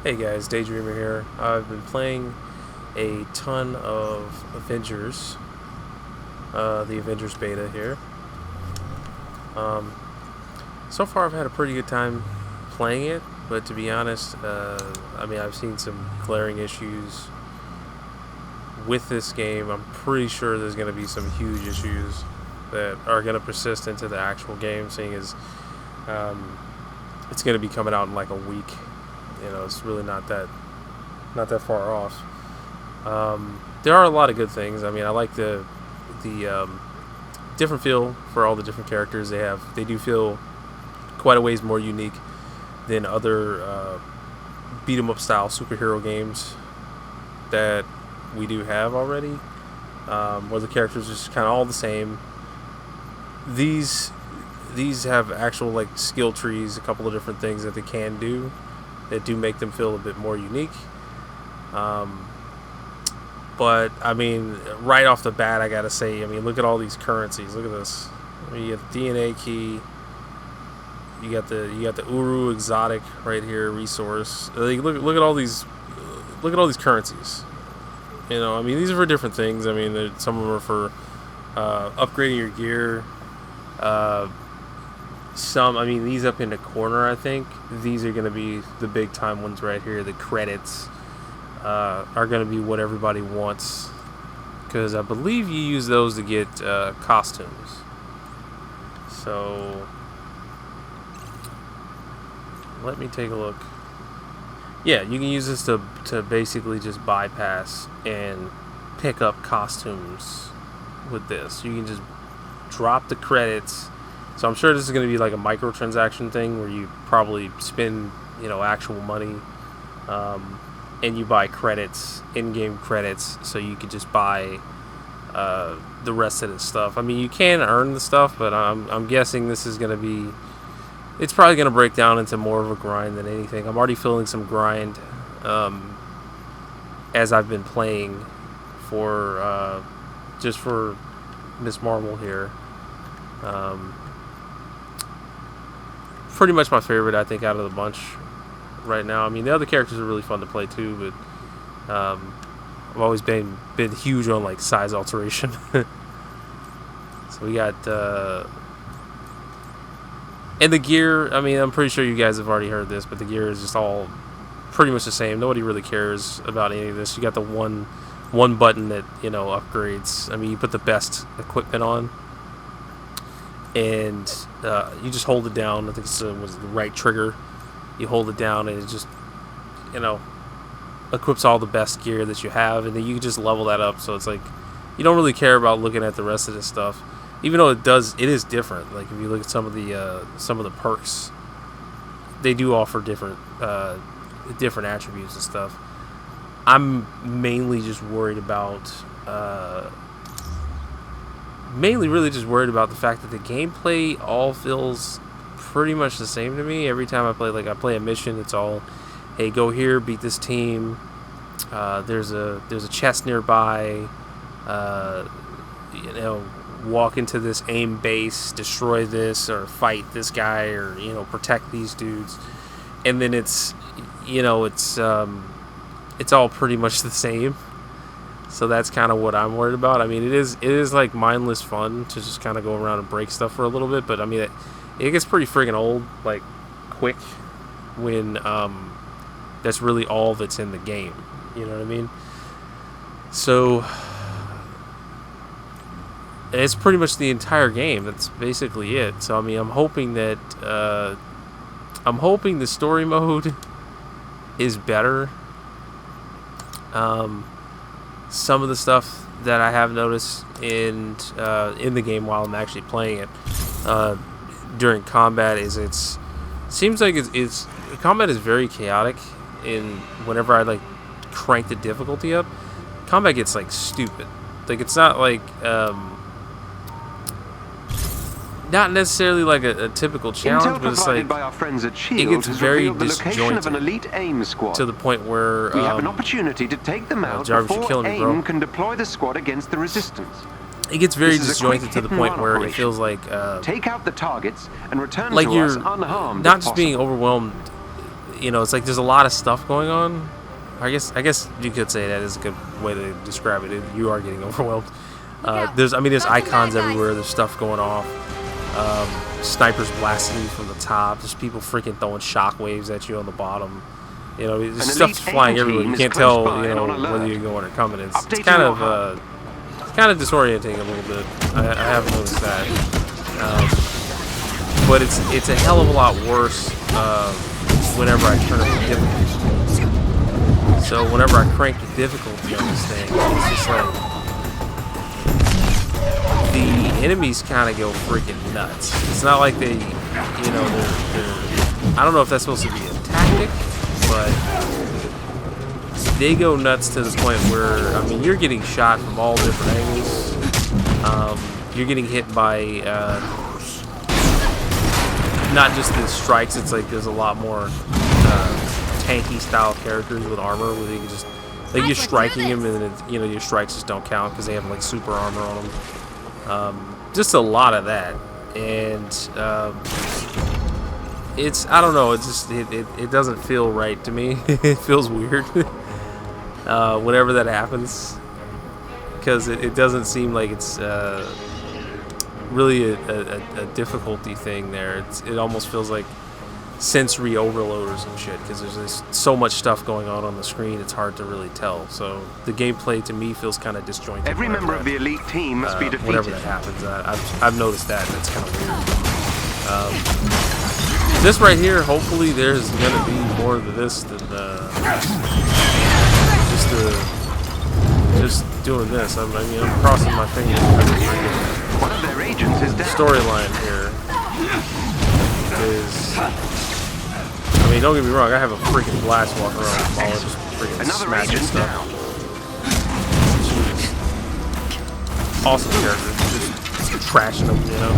Hey guys, Daydreamer here. I've been playing a ton of Avengers, the Avengers beta here. Um, so far, I've had a pretty good time playing it, but to be honest, I've seen some glaring issues with this game. I'm pretty sure there's going to be some huge issues that are going to persist into the actual game, seeing as um, it's going to be coming out in like a week. You know, it's really not that far off. There are a lot of good things. I mean, I like the different feel for all the different characters they have. They do feel quite a ways more unique than other beat 'em up style superhero games that we do have already, where the characters are just kind of all the same. These these have actual like skill trees, a couple of different things that they can do that do make them feel a bit more unique. Um, but I mean, right off the bat, I gotta say, I mean, look at all these currencies. Look at this. I mean, you have the DNA key. You got the Uru exotic right here, resource. Like, look at all these. Look at all these currencies. You know, I mean, these are for different things. I mean, some of them are for upgrading your gear. Uh, I mean, these up in the corner, I think these are going to be the big time ones right here. The credits are going to be what everybody wants, because I believe you use those to get costumes. So let me take a look. Yeah, you can use this to basically just bypass and pick up costumes with this. You can just drop the credits. So I'm sure this is going to be like a microtransaction thing where you probably spend, actual money, and you buy credits, in-game credits, so you could just buy the rest of the stuff. I mean, you can earn the stuff, but I'm guessing this is going to be. It's probably going to break down into more of a grind than anything. I'm already feeling some grind as I've been playing for just for Miss Marvel here. Pretty much my favorite, I think, out of the bunch right now. I mean, the other characters are really fun to play too, but I've always been huge on like size alteration. So we got and the gear. I mean, I'm pretty sure you guys have already heard this, but the gear is just all pretty much the same. Nobody really cares about any of this. You got the one button that upgrades. I mean, you put the best equipment on, and you just hold it down. I think it was the right trigger. You hold it down, and it just equips all the best gear that you have, and then you can just level that up. So it's like you don't really care about looking at the rest of this stuff, even though it is different. Like if you look at some of the perks, they do offer different attributes and stuff. I'm mainly just worried about. Mainly really just worried about the fact that the gameplay all feels pretty much the same to me. Every time I play a mission, it's all, hey, go here, beat this team. There's a chest nearby. Walk into this aim base, destroy this, or fight this guy, or protect these dudes. And then it's all pretty much the same. So that's kind of what I'm worried about. I mean, it is like mindless fun to just kind of go around and break stuff for a little bit, but I mean, it gets pretty friggin' old, like, quick, when that's really all that's in the game. You know what I mean? So it's pretty much the entire game. That's basically it. So I mean, I'm hoping the story mode is better. Some of the stuff that I have noticed in the game while I'm actually playing it during combat is seems like it's combat is very chaotic. In whenever I like crank the difficulty up, combat gets like stupid. Like it's not like not necessarily like a typical challenge, but it's like by our friends at it gets very disjointed of an elite AIM squad. to the point where we have an opportunity to take them out Jarvis, you're before killing me, bro. AIM can deploy the squad against the resistance. It gets very This is a disjointed quick to the hit-and-run point where it operation. feels like Take out the targets and return like to you're us unharmed. not if just being possible. overwhelmed you know, it's like there's a lot of stuff going on. I guess you could say that is a good way to describe it. You are getting overwhelmed. There's icons everywhere. There's stuff going off. Snipers blasting you from the top. There's people freaking throwing shockwaves at you on the bottom. You know, there's stuff flying everywhere. You can't tell, you know, whether you're going or coming. It's kind of disorienting a little bit. I have noticed that. But it's a hell of a lot worse whenever I turn up the difficulty. So whenever I crank the difficulty on this thing, it's just like the enemies kind of go freaking nuts. It's not like they, you know, they're I don't know if that's supposed to be a tactic, but they go nuts to the point where, I mean, you're getting shot from all different angles. You're getting hit by not just the strikes. It's like there's a lot more tanky style characters with armor where you can just, like, you're striking them and you know, your strikes just don't count because they have like super armor on them. Just a lot of that, and it's, I don't know, it's just it doesn't feel right to me. It feels weird whenever that happens, because it doesn't seem like it's really a difficulty thing there. It almost feels like sensory overload or some shit, because there's just so much stuff going on the screen, it's hard to really tell. So the gameplay to me feels kind of disjointed. Every member of the elite team must be defeated. Whenever that happens, I've noticed that. That's kind of weird. This right here, hopefully there's gonna be more of this than just doing this. I'm crossing my fingers. One of their agents is down. Storyline here is, I mean, don't get me wrong, I have a freaking blast walking around with Mala, just freaking smashing stuff. Jeez. Awesome character, just trashing them, you know.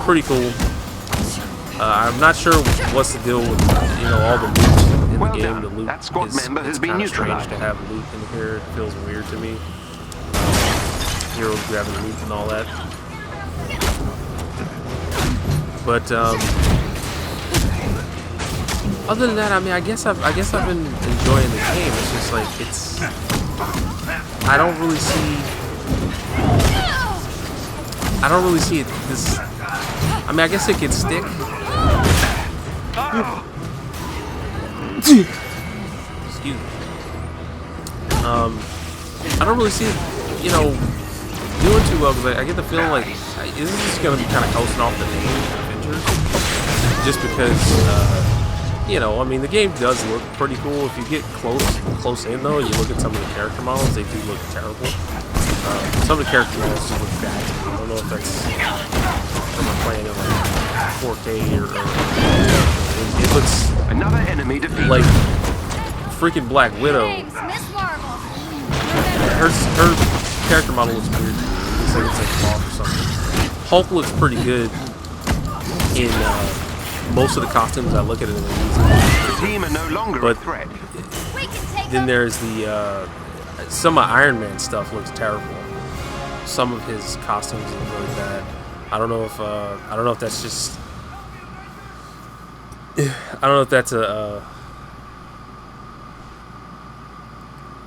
Pretty cool. I'm not sure what's the deal with, you know, all the loot in the game. The loot that squad member has been kind of strange neutralized. to have loot in here. It feels weird to me. Heroes grabbing loot and all that. But other than that, I mean, I guess I've been enjoying the game. It's just like I don't really see it. This, I mean, I guess it could stick. Excuse me. I don't really see it, you know, doing too well, because I get the feeling like this is going to be kind of coasting off the name Avengers, just because, you know, I mean, the game does look pretty cool. If you get close in though, you look at some of the character models, they do look terrible. Some of the character models just look bad. I don't know if that's from playing it like 4K or it looks another enemy defeated. Like freaking Black Widow. Her character model looks weird. It's like off or something. Hulk looks pretty good in most of the costumes I look at it in. The team are no longer a threat. Then there's the some of Iron Man stuff looks terrible. Some of his costumes look really bad. I don't know if that's just, I don't know if that's a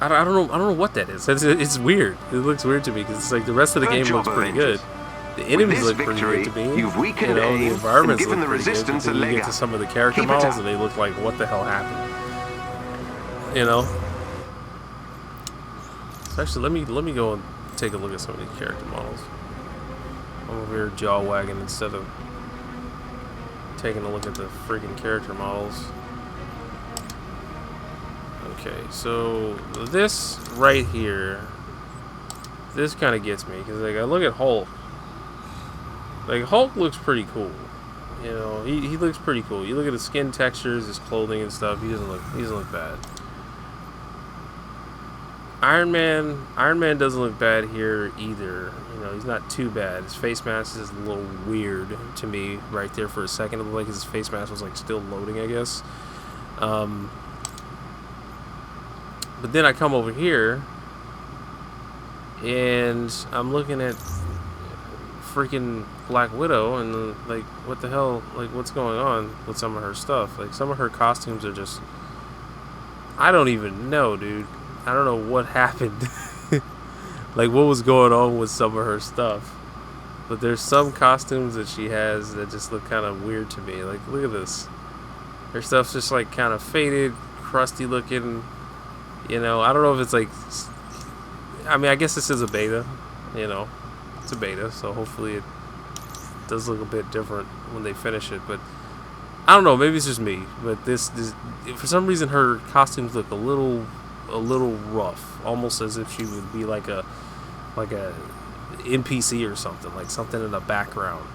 I don't know what that is. It's weird. It looks weird to me, because it's like the rest of the game looks pretty good. The enemies look pretty good to me. You've weakened the environments given look the pretty resistance good. a Then leg you get to up. some of the character Keep it models up. and they look like, what the hell happened? You know. So actually, let me go and take a look at some of these character models. I'm over here jaw wagging instead of taking a look at the freaking character models. Okay, so this right here, this kind of gets me, because like I look at Hulk. Like Hulk looks pretty cool. You know, he looks pretty cool. You look at his skin textures, his clothing and stuff. He doesn't look bad. Iron Man doesn't look bad here either. You know, he's not too bad. His face mask is a little weird to me right there for a second. It looked like his face mask was like still loading, I guess. But then I come over here and I'm looking at freaking Black Widow, and like, what the hell? Like, what's going on with some of her stuff? Like, some of her costumes are just, I don't even know, dude. I don't know what happened. Like, what was going on with some of her stuff? But there's some costumes that she has that just look kind of weird to me. Like, look at this. Her stuff's just like kind of faded, crusty looking. You know, I don't know if it's like, I mean, I guess this is a beta. You know, it's a beta, so hopefully it does look a bit different when they finish it. But I don't know, maybe it's just me. But this for some reason, her costumes look a little rough, almost as if she would be like a NPC or something, like something in the background.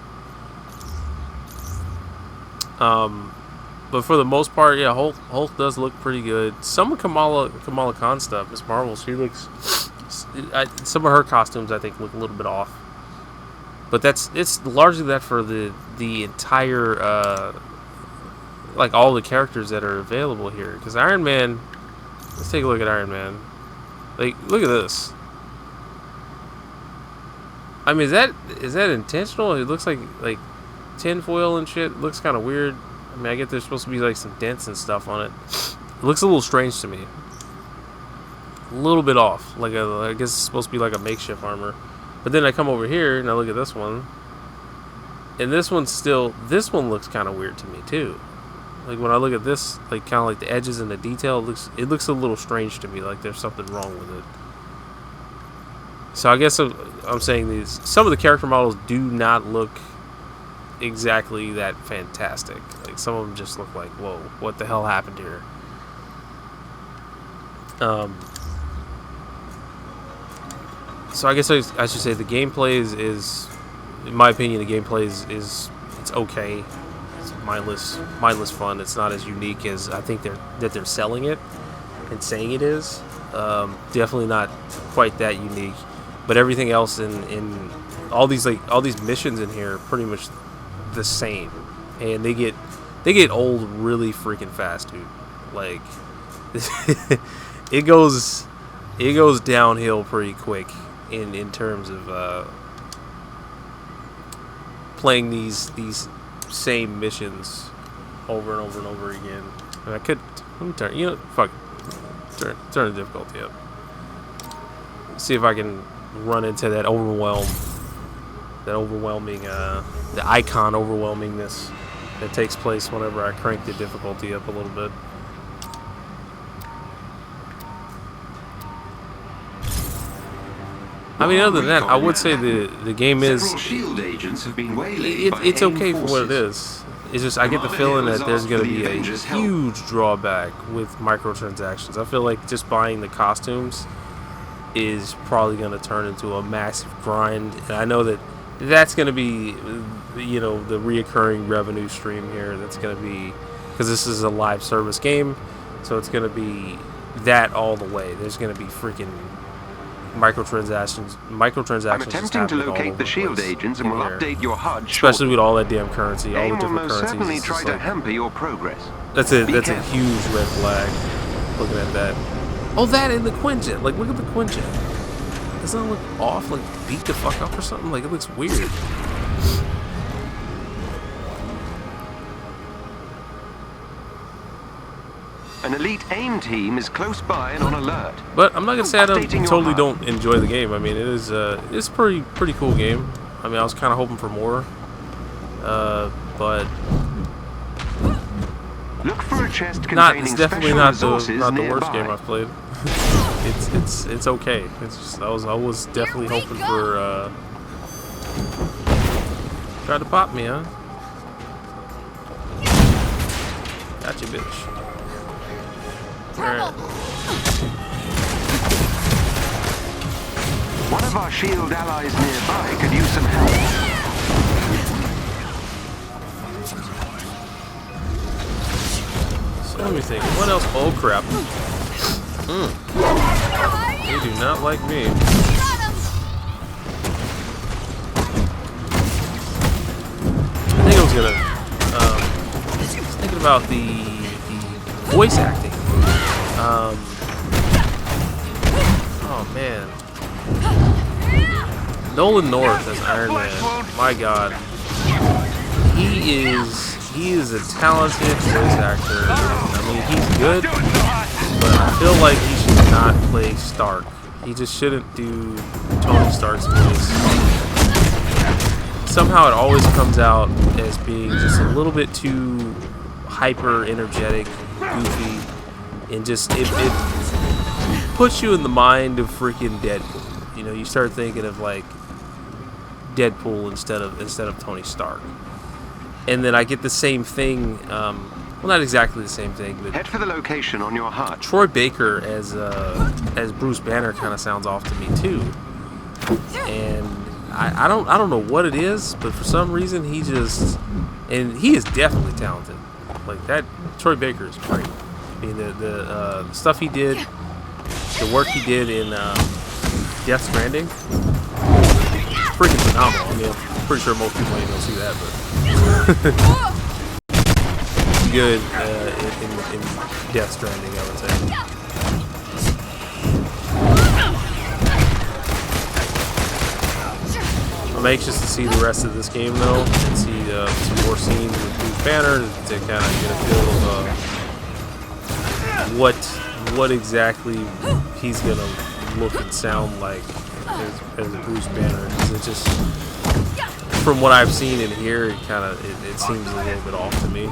But for the most part, yeah, Hulk does look pretty good. Some of Kamala Khan stuff, Miss Marvel, she looks. Some of her costumes, I think, look a little bit off. But it's largely that for the entire, like all the characters that are available here. Because Iron Man, let's take a look at Iron Man. Like, look at this. I mean, is that intentional? It looks like tinfoil and shit. It looks kind of weird. I mean, I get there's supposed to be like some dents and stuff on it. It looks a little strange to me. A little bit off. Like I guess it's supposed to be like a makeshift armor. But then I come over here and I look at this one. And this one looks kind of weird to me too. Like when I look at this, like kind of like the edges and the detail, it looks a little strange to me. Like there's something wrong with it. So I guess I'm saying some of the character models do not look exactly that fantastic. Like some of them just look like, whoa, what the hell happened here? So I guess I should say the gameplay is in my opinion, the gameplay is it's okay. It's mindless fun. It's not as unique as I think they're selling it and saying it is. Definitely not quite that unique. But everything else in all these missions in here are pretty much the same, and they get old really freaking fast, dude. Like it goes downhill pretty quick in terms of playing these same missions over and over and over again. And let me turn, turn the difficulty up. See if I can run into that overwhelming, the icon overwhelmingness that takes place whenever I crank the difficulty up a little bit. I mean, other than that, I would say the game is it's okay for what it is. It's just I get the feeling that there's going to be a huge drawback with microtransactions. I feel like just buying the costumes is probably going to turn into a massive grind, and I know that's going to be, the reoccurring revenue stream here. That's going to be, because this is a live service game, so it's going to be that all the way. There's going to be freaking microtransactions. I'm attempting to locate the shield agents and will update your HUD shortly. Especially with all that damn currency, all the different will most currencies. certainly try to hamper your progress. That's a huge red flag. Looking at that. Oh, that and the Quinjet. Like, look at the Quinjet. Doesn't it look off? Like, beat the fuck up or something? Like, it looks weird. An elite AIM team is close by and on alert. But I'm not gonna say I totally don't enjoy the game. I mean, it's a pretty cool game. I mean, I was kind of hoping for more, but look for a chest containing it's definitely not the worst nearby. game I've played. it's okay. It's just I was definitely hoping for. Tried to pop me, huh? Gotcha, bitch. Alright. One of our shield allies nearby could use some help. So let me think. What else? Oh crap. They do not like me. I think I was gonna thinking about the voice acting. Oh man. Nolan North as Iron Man. My God, he is a talented voice actor. I mean, he's good, but I feel like he should not play Stark. He just shouldn't do Tony Stark's voice. Somehow it always comes out as being just a little bit too hyper energetic, goofy, and just it puts you in the mind of freaking Deadpool. You know, you start thinking of like Deadpool instead of Tony Stark. And then I get the same thing, well, not exactly the same thing, but Head for the location on your HUD. Troy Baker as Bruce Banner kind of sounds off to me too. And I don't know what it is, but for some reason he is definitely talented. Like that, Troy Baker is great. I mean the stuff he did, the work he did in Death Stranding, freaking phenomenal. I mean, I'm pretty sure most people ain't gonna see that, but good in Death Stranding, I would say. I'm anxious to see the rest of this game though, and see some more scenes with Bruce Banner to kind of get a feel of what exactly he's gonna look and sound like as Bruce Banner. Because it just, from what I've seen and hear, it seems a little bit off to me.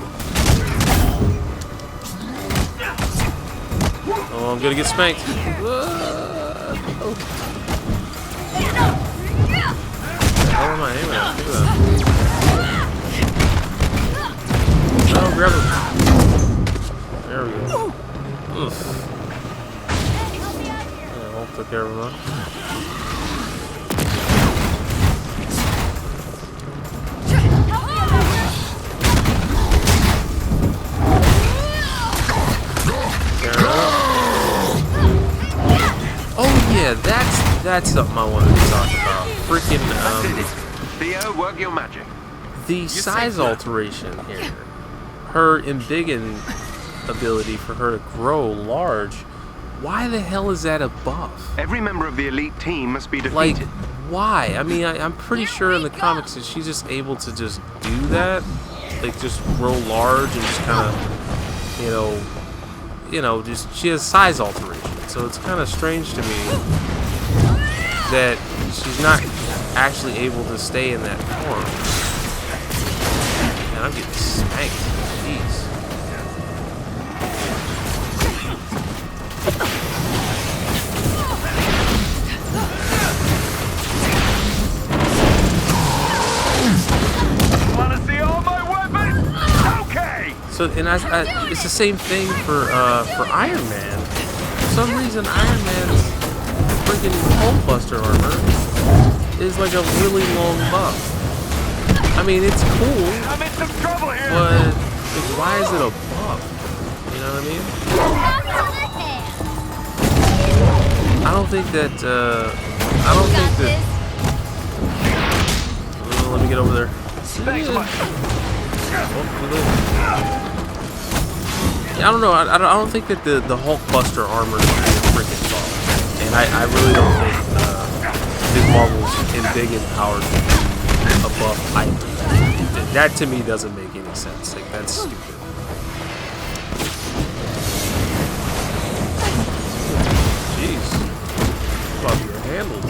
Oh, I'm gonna get spanked. Oh. How am I aiming at? Look at that. Oh, grab him. There we go. Oof. Yeah, I'll take care of him, huh? Oh yeah, that's something I wanted to talk about. Freaking Theo, work your magic. The size alteration here. Her embiggen ability for her to grow large. Why the hell is that a buff? Every member of the elite team must be Like, defeated. why? I mean, I'm pretty sure in the comics that she's just able to just do that, like just grow large and just kind of, just she has size alteration. So it's kind of strange to me that she's not actually able to stay in that form. And I'm getting spanked. Jeez. Want to see all my weapons? Okay. So, and it's the same thing for Iron Man. For some reason, Iron Man's freaking Hulkbuster armor is like a really long buff. I mean, it's cool, I'm in some trouble here. but like, why is it a buff? You know what I mean? I don't think that. Let me get over there. Thanks much. I don't know. I don't think that the Hulkbuster armor is a freaking buff, and I really don't think Ms. Marvel's embiggen powers would be a buff either. That to me doesn't make any sense. Like, that's stupid. Jeez, thought you were handled.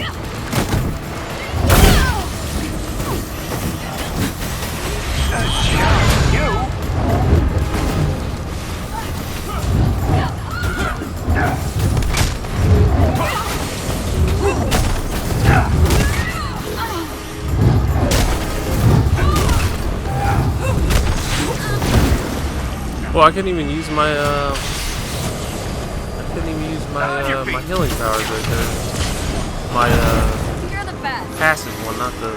Well, I couldn't even use my my healing powers right there. My You're the best. passive one, not the.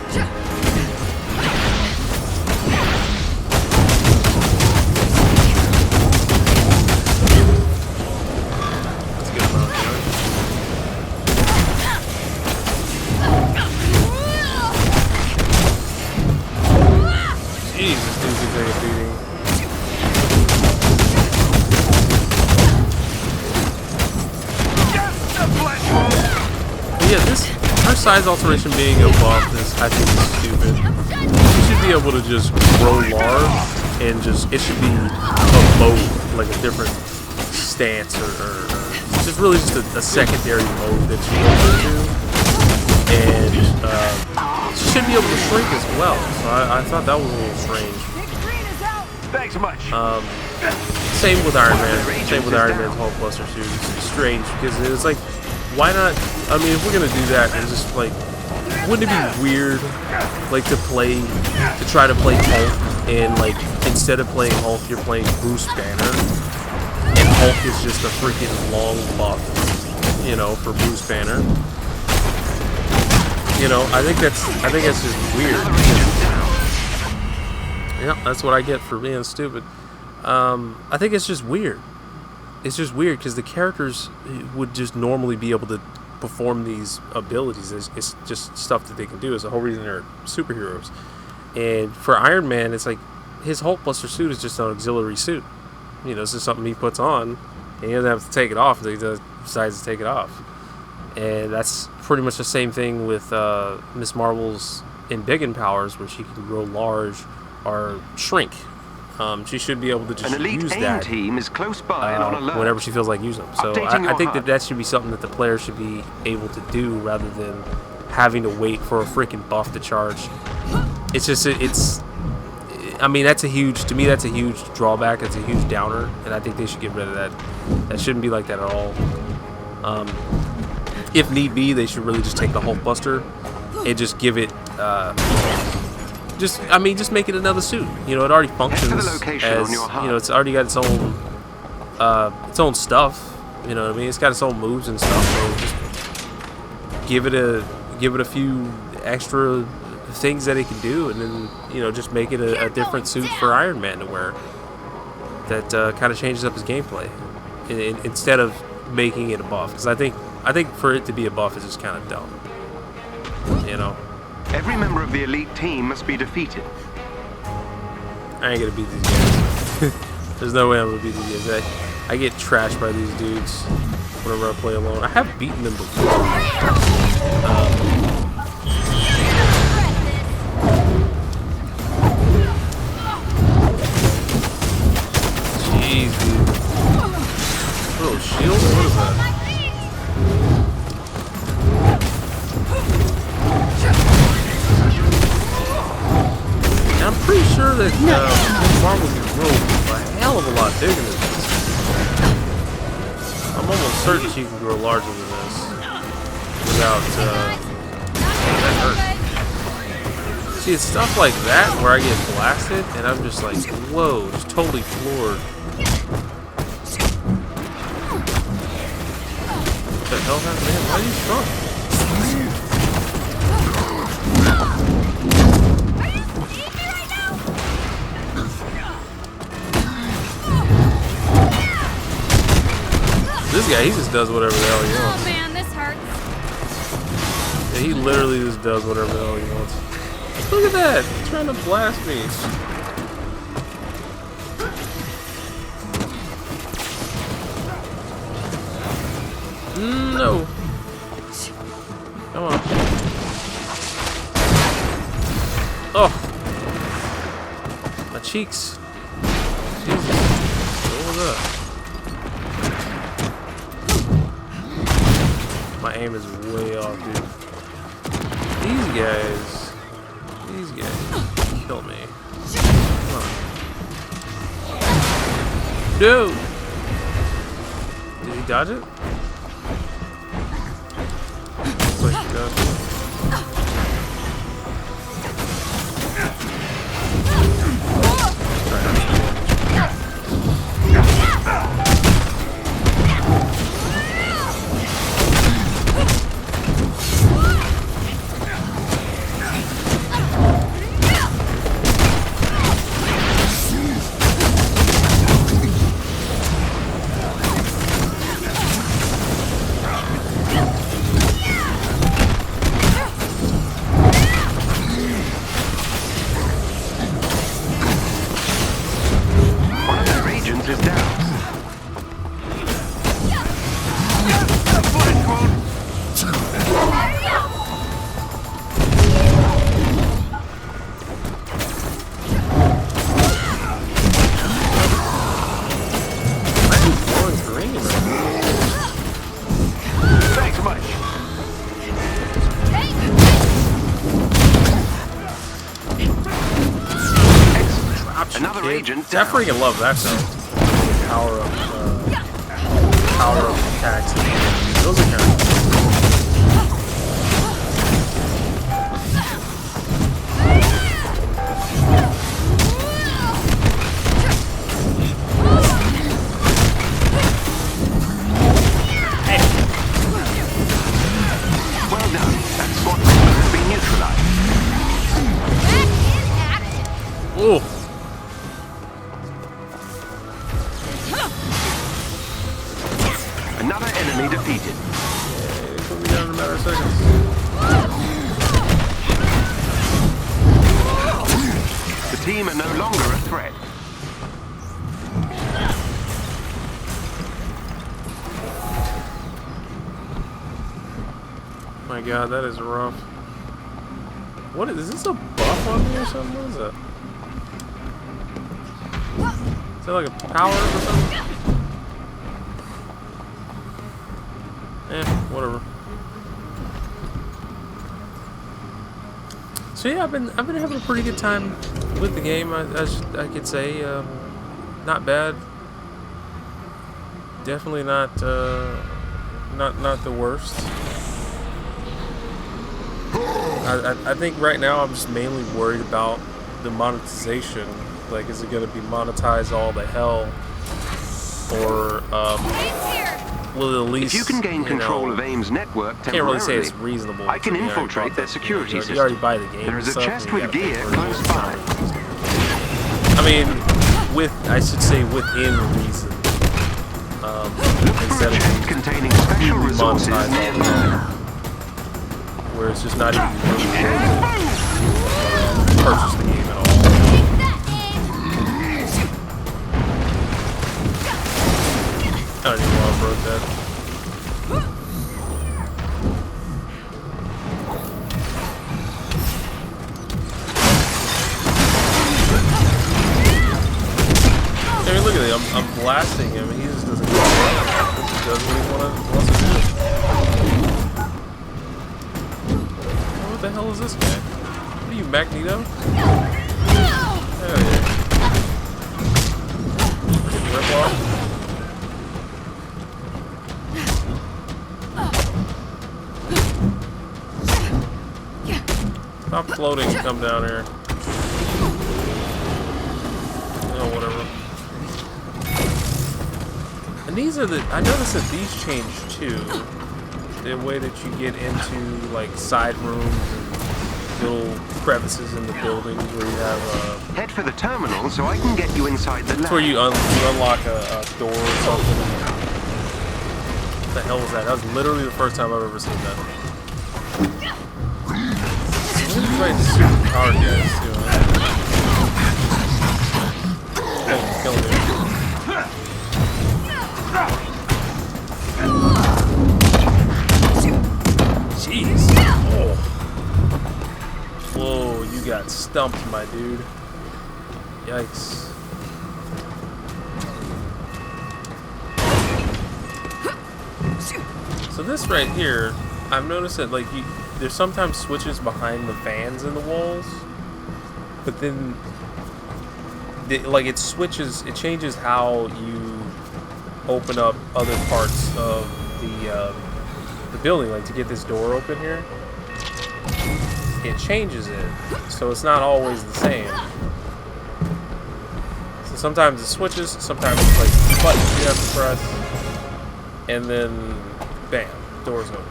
That's a good amount of damage. Jeez, this dude's a great beating. Yeah, her size alteration being a buff is, I think, is stupid. You should be able to just grow large and it should be a mode, like a different stance or just really just a secondary mode that you go into. And she should be able to shrink as well. So I thought that was a little strange. Thanks so much. Same with Iron Man. Same with Iron Man's Hulk Buster suit. It's strange because it's like, why not? I mean, if we're gonna do that, it's just like, wouldn't it be weird, like to try to play Hulk and like instead of playing Hulk, you're playing Bruce Banner, and Hulk is just a freaking long buff, you know, for Bruce Banner. You know, I think that's just weird. Yeah, that's what I get for being stupid. I think it's just weird. It's just weird because the characters would just normally be able to perform these abilities. It's just stuff that they can do. It's the whole reason they're superheroes. And for Iron Man, it's like his Hulk Buster suit is just an auxiliary suit. You know, this is something he puts on, and he doesn't have to take it off until he decides to take it off. And that's pretty much the same thing with Miss Marvel's Embiggen powers, where she can grow large or shrink. She should be able to just use that team is close by and on alert. Whenever she feels like using them. So I think that should be something that the player should be able to do rather than having to wait for a freaking buff to charge. It's just I mean, that's a huge drawback. That's a huge downer, and I think they should get rid of that. That shouldn't be like that at all. If need be, they should really just take the Hulk Buster and just give it. Just make it another suit. You know, it already functions as, you know, it's already got its own stuff. You know what I mean? It's got its own moves and stuff. So just give it a few extra things that it can do, and then, you know, just make it a different suit for Iron Man to wear. That kind of changes up his gameplay instead of making it a buff. Because I think for it to be a buff is just kind of dumb. You know. Every member of the elite team must be defeated. I ain't gonna beat these guys. There's no way I'm gonna beat these guys. I get trashed by these dudes whenever I play alone. I have beaten them before. Jeez, dude. Little shield? What is that? I'm pretty sure that Marvel can grow a hell of a lot bigger than this. I'm almost certain she can grow larger than this without that hurt. See, it's stuff like that where I get blasted and I'm just like, whoa, just totally floored. What the hell happened to him? Why are you strong? This guy, he just does whatever the hell he wants. Oh man, this hurts. Yeah, he literally just does whatever the hell he wants. Look at that! He's trying to blast me. No. Come on. Oh. My cheeks. Jesus. What was that? My aim is way off, dude. These guys kill me. Come on. No! Did he dodge it? Looks like he dodged it. Smush. Excellent. Another agent I down. freaking love that though. Power up attacks. Those are kind of. Well done. That squad member has been neutralized. Ooh. Another enemy defeated. Yeah, put me down in a matter of seconds. The team are no longer a threat. My God, that is rough. What is this? A buff on me or something? What is that? Is that like a power or something? Whatever. So yeah, I've been having a pretty good time with the game. I could say, not bad. Definitely not the worst. I think right now I'm just mainly worried about the monetization. Like, is it going to be monetized all the hell, or will it at least? If you can gain control of AIM's network Can't really say temporarily, it's reasonable. I can You know, infiltrate their security you system. already buy the game. There is and a stuff, chest and you with gotta pay gear for it. close by. I mean, I should say within reason. Look for a Instead chest of containing special resources monetized nearby. where it's just not even really worth it to purchase the game at all. I don't even know why I broke that. I mean, look at it. I'm blasting him, and he just doesn't give a damn. He just does what he wants to do. What the hell is this guy? What are you, Magneto? Hell yeah. Freaking rip off. Stop floating and come down here. Oh, whatever. And these are I noticed that these change too. The way that you get into like side rooms and little crevices in the buildings where you have Head for the terminal so I can get you inside the it's lab. where you unlock a door or something. What the hell was that? That was literally the first time I've ever seen that. I'm fighting super powered guys too. Huh? Killing me. Jeez. Oh. Whoa, you got stumped, my dude. Yikes. So this right here, I've noticed that like there's sometimes switches behind the fans in the walls, but then like it changes how you open up other parts of the building. Like to get this door open here, it changes it, so it's not always the same. So sometimes it switches, sometimes it's like buttons you have to press, and then bam, doors open.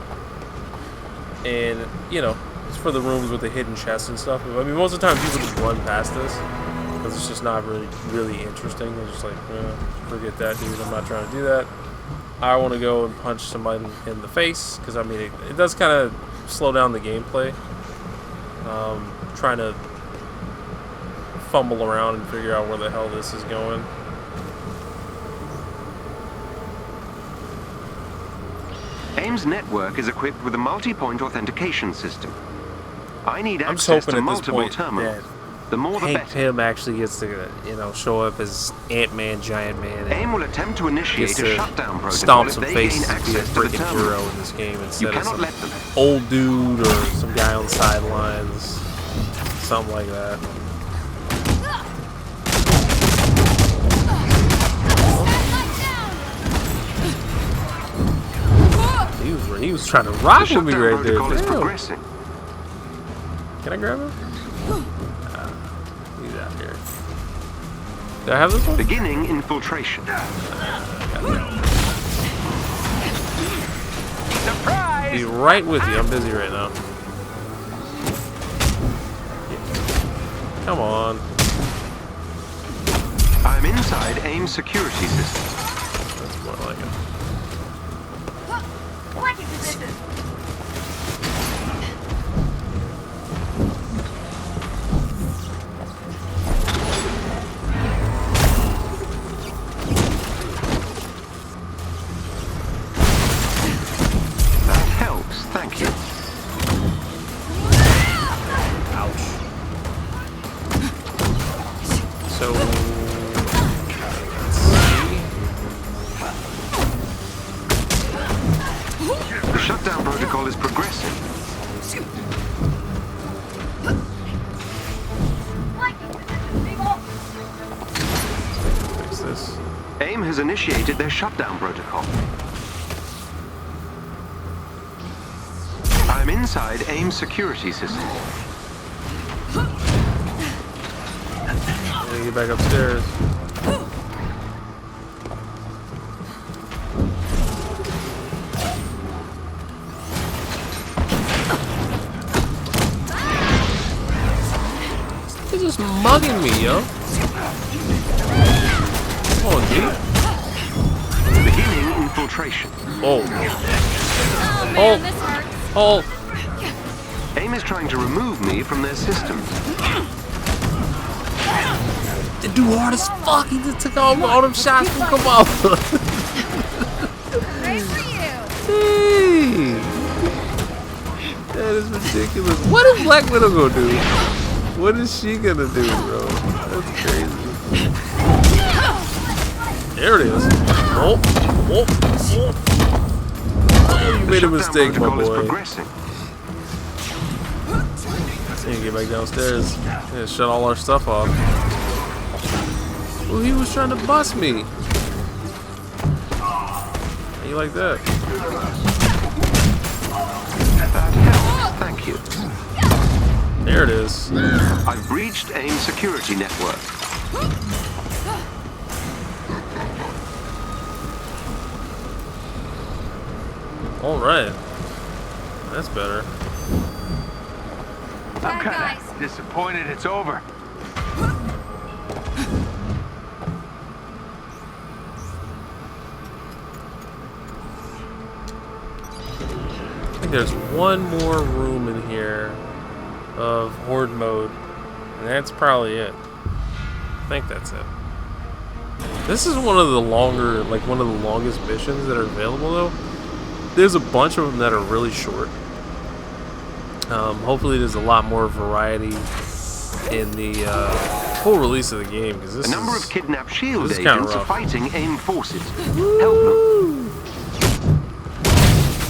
And you know, it's for the rooms with the hidden chests and stuff. I mean, most of the time people just run past this because it's just not really interesting. They're just like, forget that, dude. I'm not trying to do that. I want to go and punch somebody in the face because I mean, it does kind of slow down the gameplay. Trying to fumble around and figure out where the hell this is going. AIM's network is equipped with a multi-point authentication system. I need I'm just access hoping to at this multiple point terminals. that The more the Hank better. Pym actually gets to, you know, show up as Ant-Man, Giant Man, and AIM will attempt to initiate gets a to shutdown protocol stomp if some they gain faces and be a access to the freaking terminal. hero in this game You instead of cannot some let them. old dude or some guy on the sidelines, something like that. He was trying to rock The with me shutdown right there. protocol is Damn. progressing. Can I grab him? He's out here. Do I have this one? Beginning infiltration. Surprise! Be right with you. I'm busy right now. Come on. I'm inside AIM security system. That's more like it. Blocking position. That helps, thank you. Ouch. So, let's see. The shutdown protocol is progressing. Blocking position, people. Fix this. AIM has initiated their shutdown protocol. I'm inside AIM security system. I need to get back upstairs. He's just mugging me, yo. Come on, G. Beginning infiltration. Oh, Oh man, Oh. this hurts. oh. AIM is trying to remove me from their systems. The dude hard as fuck. He just took all them shots from Kamala. Great for you. Hey. That is ridiculous. What is Black Widow gonna do? What is she gonna do, bro? That's crazy. There it is. Oh, oh, oh. You made a mistake, my Protocol is boy. progressing. Need to get back downstairs. Yeah, shut all our stuff off. Well, he was trying to bust me. How you like that? That helps, thank you. There it is. I've breached AIM security network. All right. That's better. Bad guys. Disappointed it's over. I think there's one more room in here of horde mode, and that's probably it. I think that's it. This is one of the longer, like one of the longest missions that are available though. There's a bunch of them that are really short. Hopefully there's a lot more variety in the full release of the game, because this A number is of kidnapped SHIELD this is kinda agents are rough. fighting AIM forces. Help them.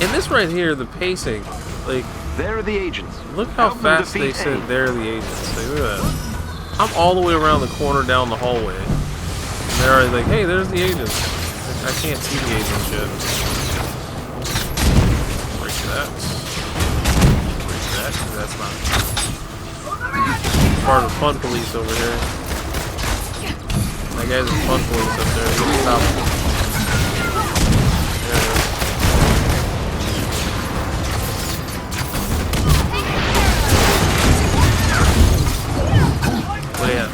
And this right here, the pacing, like, There are the agents. look how Help them fast they defeat said AIM. they're the agents. Like, look at that. I'm all the way around the corner down the hallway. And they're already like, hey, there's the agents. I can't see the agents yet. Break that. Break that, 'cause that's not part of fun police over here. That guy's a fun police up there. Get the top. There it is. Where at?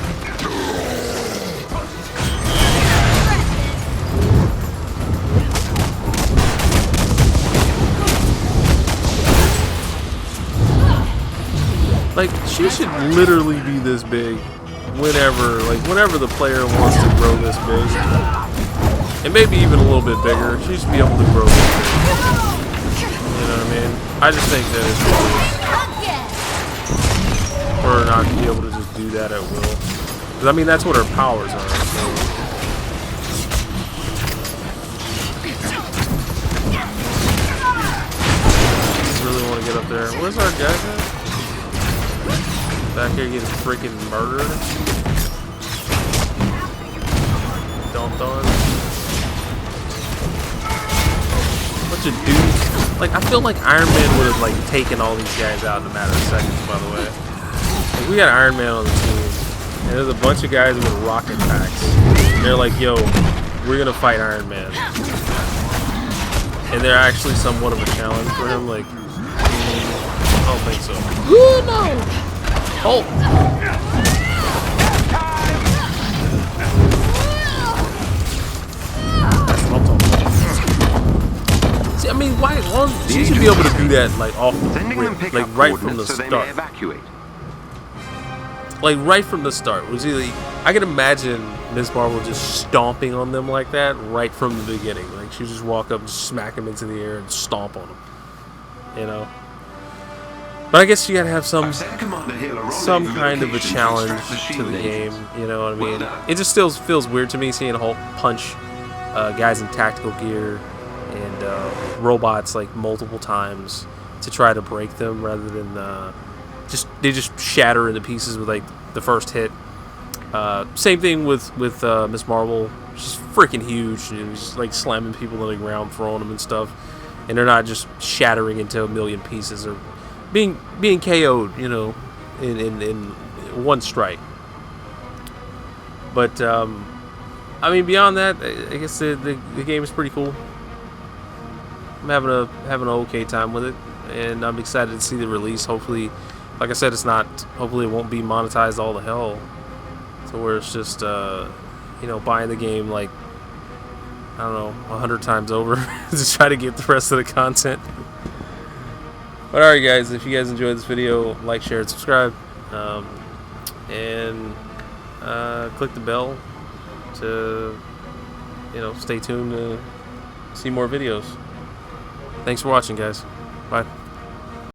Like, she should literally be this big whenever the player wants to grow this big. And maybe even a little bit bigger. She should be able to grow this big. You know what I mean? I just think that it's ridiculous for her not to be able to just do that at will. Because, I mean, that's what her powers are. So. Really want to get up there. Where's our guys at? Back here getting freaking murdered. Dumped on. Bunch of dudes. Like, I feel like Iron Man would have, like, taken all these guys out in a matter of seconds, by the way. Like, we got Iron Man on the team. And there's a bunch of guys with rocket packs. And they're like, yo, we're gonna fight Iron Man. And they're actually somewhat of a challenge for him, like, I don't think so. Ooh, no! Oh! That's what I'm talking about. See, I mean, why? She should be able to do that, like, off the rip, like, right from the start. Like, right from the start. I can imagine Ms. Marvel just stomping on them like that right from the beginning. Like, she just walk up and smack them into the air and stomp on them. You know? But I guess you gotta have some kind of a challenge to the game, you know what I mean? It just still feels weird to me seeing Hulk punch guys in tactical gear and robots like multiple times to try to break them rather than they just shatter into pieces with like the first hit. Same thing with Ms. Marvel. She's freaking huge. And she's like slamming people on the ground, throwing them and stuff, and they're not just shattering into a million pieces or being KO'd, you know, in one strike. But I mean, beyond that, I guess the game is pretty cool. I'm having an okay time with it, and I'm excited to see the release. Hopefully, like I said, hopefully it won't be monetized all the hell, to where it's just you know, buying the game like, I don't know, 100 times over to try to get the rest of the content. But alright guys, if you guys enjoyed this video, like, share, and subscribe. And click the bell to, you know, stay tuned to see more videos. Thanks for watching, guys. Bye.